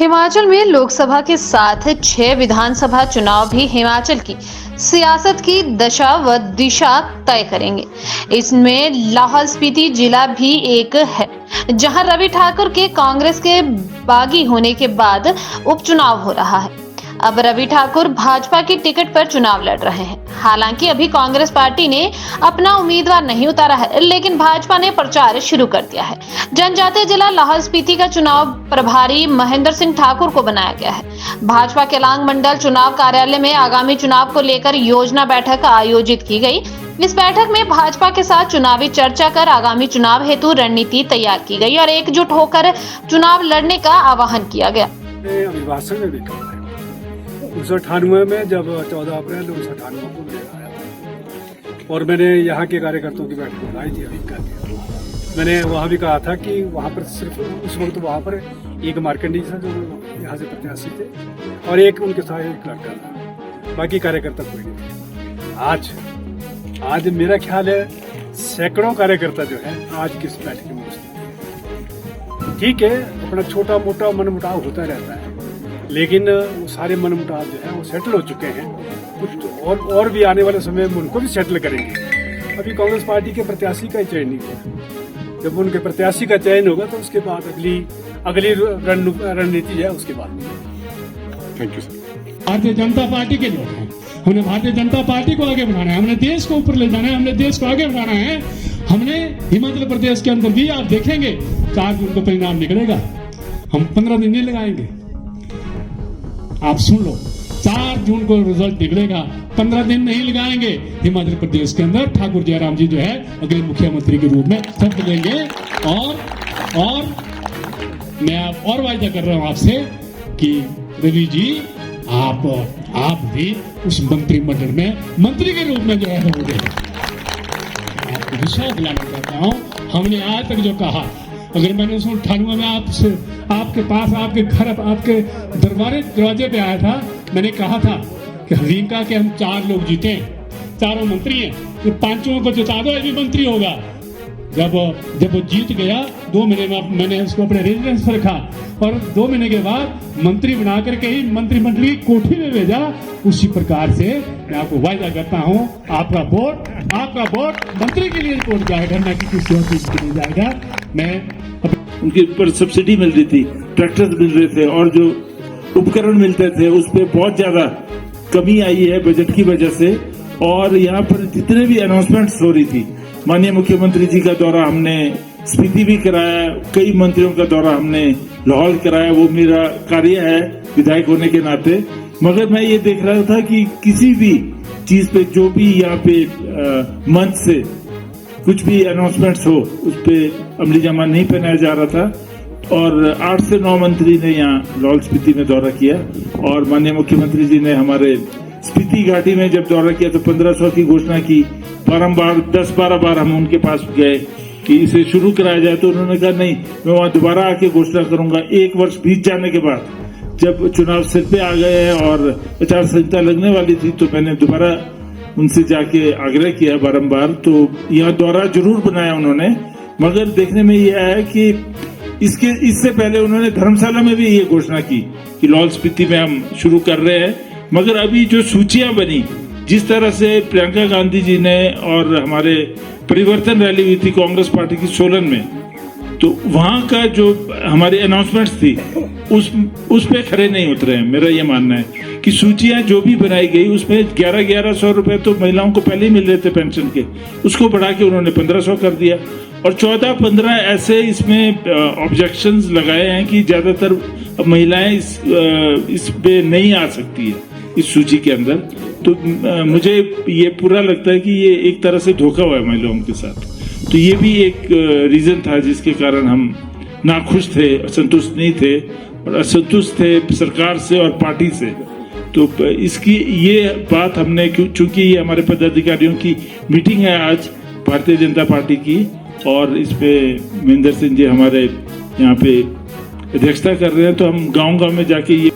हिमाचल में लोकसभा के साथ 6 विधानसभा चुनाव भी हिमाचल की सियासत की दशा व दिशा तय करेंगे। इसमें लाहौल स्पीति जिला भी एक है, जहां रवि ठाकुर के कांग्रेस के बागी होने के बाद उपचुनाव हो रहा है। अब रवि ठाकुर भाजपा की टिकट पर चुनाव लड़ रहे हैं। हालांकि अभी कांग्रेस पार्टी ने अपना उम्मीदवार नहीं उतारा है, लेकिन भाजपा ने प्रचार शुरू कर दिया है। जनजातीय जिला लाहौल स्पीति का चुनाव प्रभारी महेंद्र सिंह ठाकुर को बनाया गया है। भाजपा के लांग मंडल चुनाव कार्यालय में आगामी चुनाव को लेकर योजना बैठक आयोजित की गई। इस बैठक में भाजपा के साथ चुनावी चर्चा कर आगामी चुनाव हेतु रणनीति तैयार की गई और एकजुट होकर चुनाव लड़ने का आह्वान किया गया। अभिभाषण में भी कहा है 1998 में जब 14 अप्रैल 1998 को मैं आया था और मैंने यहाँ के कार्यकर्ताओं की बैठक बुलाई थी। अभी का मैंने वहाँ भी कहा था कि वहाँ पर सिर्फ उस वक्त वहाँ पर एक मार्कंडी था जो यहाँ से प्रत्याशी थे और एक उनके साथ एक लड़का था, बाकी कार्यकर्ता कोई नहीं थे। आज मेरा ख्याल है सैकड़ों कार्यकर्ता जो है आज किस बैठक में उपस्थित। ठीक है, अपना छोटा मोटा मनमुटाव होता रहता है, लेकिन वो सारे मनमुटाव जो है वो सेटल हो चुके हैं। कुछ और भी आने वाले समय में उनको भी सेटल करेंगे। अभी कांग्रेस पार्टी के प्रत्याशी का चयन नहीं हुआ। जब उनके प्रत्याशी का चयन होगा तो उसके बाद अगली रणनीति है उसके बाद। Thank you sir. Bharatiya Janata party के लोग हैं, हमने भारतीय जनता पार्टी को आगे बढ़ाना है, हमने देश को ऊपर ले जाना है, हमने देश को आगे बढ़ाना है। हमने हिमाचल प्रदेश के अंदर भी आप देखेंगे 4 जून को परिणाम निकलेगा। हम 15 दिन नहीं लगाएंगे, आप सुन लो, 4 जून को रिजल्ट निकलेगा, 15 दिन नहीं लगाएंगे। हिमाचल प्रदेश के अंदर ठाकुर जयराम जी जो है अगले मुख्यमंत्री के रूप में शपथ लेंगे और मैं आप और वायदा कर रहा हूं आपसे कि रवि जी आप भी उस मंत्रिमंडल में मंत्री के रूप में जो है होंगे। आपको विश्वास दिलाना चाहता हूं, हमने आज तक जो कहा, अगर मैंने 1998 में आपके पास आपके घर आपके दरवाजे पे आया था, मैंने कहा था कि हजीम का कि हम 4 लोग जीते हैं, 4 मंत्री हैं, तो 5वां को जिता दो, ये भी मंत्री होगा। जब वो जीत गया 2 महीने में मैंने उसको अपने रेजिडेंस पर रखा और 2 महीने के बाद मंत्री बना करके ही मंत्रिमंडल की कोठी में भेजा। उसी प्रकार से मैं आपको वायदा करता हूं, आपका वोट मंत्री के लिए रिपोर्ट जाएगा, न कि किसी और चीज के लिए जाएगा। मैं उनके ऊपर सब्सिडी मिल रही थी, ट्रैक्टर मिल रहे थे और जो उपकरण मिलते थे उस पर बहुत ज्यादा कमी आई है बजट की वजह से। और यहाँ पर जितने भी अनाउंसमेंट्स हो रही थी, माननीय मुख्यमंत्री जी का दौरा हमने स्पीति भी कराया, कई मंत्रियों का दौरा हमने लाहौल कराया, वो मेरा कार्य है विधायक होने के नाते। मगर मैं ये देख रहा था कि किसी भी चीज पे जो भी यहाँ पे मंच से कुछ भी अनाउंसमेंट्स हो उस पे अमली जामा नहीं पहनाया जा रहा था। और 8 से 9 मंत्री ने यहाँ लाहौल स्पीति में दौरा किया और माननीय मुख्यमंत्री जी ने हमारे स्पीति घाटी में जब दौरा किया तो 1500 की घोषणा की। बारंबार 10-12 बार हम उनके पास गए कि इसे शुरू कराया जाए, तो उन्होंने कहा नहीं, मैं वहां दोबारा आके घोषणा करूंगा। 1 वर्ष बीत जाने के बाद जब चुनाव सिर पे आ गए हैं और आचार संहिता लगने वाली थी, तो मैंने दोबारा उनसे जाके आग्रह किया बारंबार। तो यहाँ दौरा जरूर बनाया उन्होंने, मगर देखने में यह आया कि इससे पहले उन्होंने धर्मशाला में भी ये घोषणा की कि लाहौल स्पीति में हम शुरू कर रहे हैं। मगर अभी जो सूचियां बनी, जिस तरह से प्रियंका गांधी जी ने और हमारे परिवर्तन रैली हुई थी कांग्रेस पार्टी की सोलन में, तो वहां का जो हमारी अनाउंसमेंट्स थी उस पे खड़े नहीं उतरे हैं। मेरा ये मानना है कि सूचियां जो भी बनाई गई उसमें 1100 रुपए तो महिलाओं को पहले ही मिल रहे थे पेंशन के, उसको बढ़ा के उन्होंने 1500 कर दिया और 14-15 ऐसे इसमें ऑब्जेक्शंस लगाए हैं कि ज्यादातर महिलाएं इस पे नहीं आ सकती है इस सूची के अंदर। तो मुझे ये पूरा लगता है कि ये एक तरह से धोखा हुआ है महिलाओं के साथ। तो ये भी एक रीजन था जिसके कारण हम नाखुश थे, असंतुष्ट नहीं थे और असंतुष्ट थे सरकार से और पार्टी से। तो इसकी ये बात हमने, चूंकि ये हमारे पदाधिकारियों की मीटिंग है आज भारतीय जनता पार्टी की और इस पे महेंद्र सिंह जी हमारे यहाँ पे अध्यक्षता कर रहे हैं, तो हम गांव-गांव में जाके ये